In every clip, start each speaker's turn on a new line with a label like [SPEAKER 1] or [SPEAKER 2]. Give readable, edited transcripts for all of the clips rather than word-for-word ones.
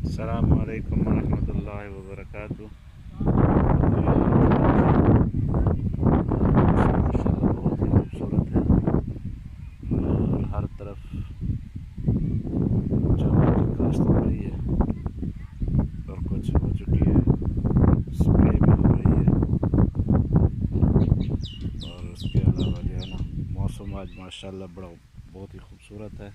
[SPEAKER 1] अस्सलाम वालेकुम रहमतुल्लाहि व बरकातुहू। माशाल्लाह बहुत ही खूबसूरत है और हर तरफ चावल की काश्त हो रही है और कुछ हो चुकी है, स्प्रे भी हो रही है। और उसके अलावा जो है ना, मौसम आज माशाल्लाह बहुत ही खूबसूरत है।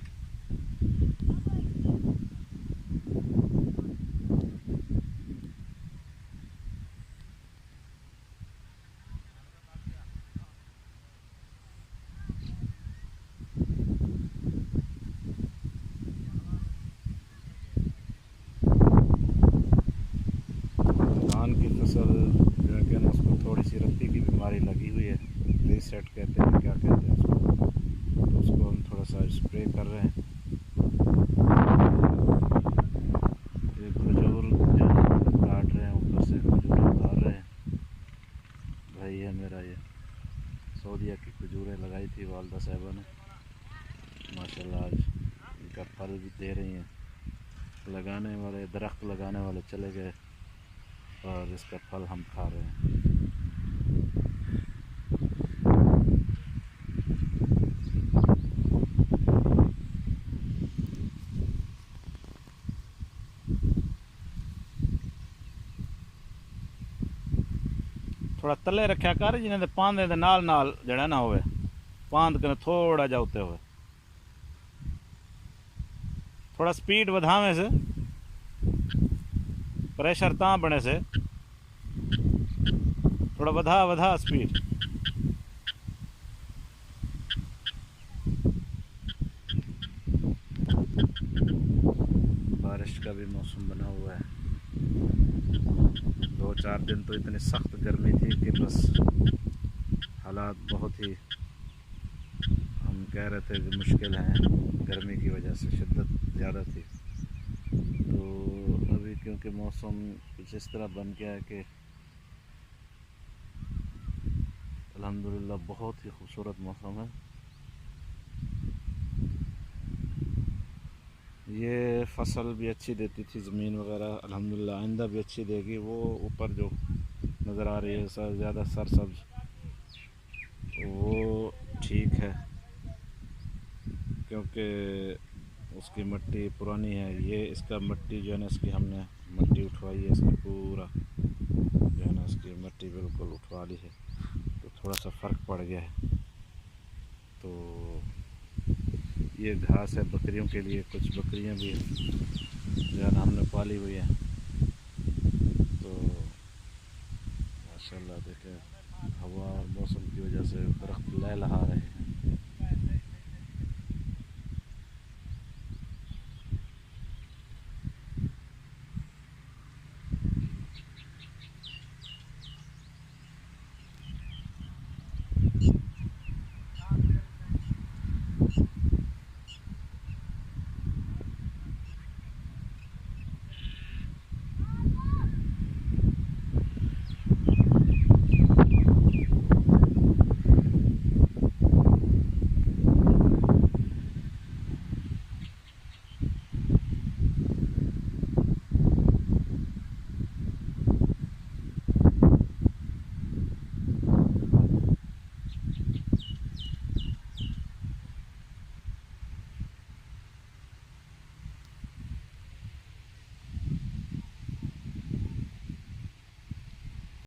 [SPEAKER 1] धान की फसल जो है कि ना, उसको थोड़ी सी रत्ती की बीमारी लगी हुई है, रीसेट कहते हैं, क्या कहते हैं उसको। तो उसको हम थोड़ा सा स्प्रे कर रहे हैं। ये खजूर जो काट रहे हैं, ऊपर से खजूर उतार रहे हैं। भाई है मेरा, ये सऊदीया की खजूरें लगाई थी वालदा साहिबा ने, माशाल्लाह आज इनका फल भी दे रही हैं। लगाने वाले, दरख्त लगाने वाले चले गए और इसका फल हम खा रहे हैं। थोड़ा तले रखा कर जिन्हें पांदे दे नाल नाल जड़ा ना होवे, पांद के थोड़ा जा उत्ते होवे। थोड़ा स्पीड वधावे से, प्रेशर ता बने से, थोड़ा वधा स्पीड। बारिश का भी मौसम बना हुआ है। 2-4 दिन तो इतनी सख्त गर्मी थी कि बस हालात बहुत ही, हम कह रहे थे कि मुश्किल हैं, गर्मी की वजह से शिद्दत ज़्यादा थी। तो अभी क्योंकि मौसम कुछ इस तरह बन गया है कि अल्हम्दुलिल्लाह बहुत ही खूबसूरत मौसम है। ये फसल भी अच्छी देती थी, ज़मीन वगैरह अल्हम्दुलिल्लाह आइंदा भी अच्छी देगी। वो ऊपर जो नज़र आ रही है सर ज़्यादा सरसब्ज, वो ठीक है क्योंकि उसकी मिट्टी पुरानी है। ये इसका मिट्टी जो है ना, इसकी हमने मिट्टी उठवाई है, इसकी पूरा जो है ना, इसकी मिट्टी बिल्कुल उठवा ली है, तो थोड़ा सा फ़र्क पड़ गया है। तो ये घास है बकरियों के लिए, कुछ बकरियां भी जो है ना हमने पाली हुई है। तो माशाल्लाह देखें, हवा और मौसम की वजह से दरख्त लहलहा रहे हैं।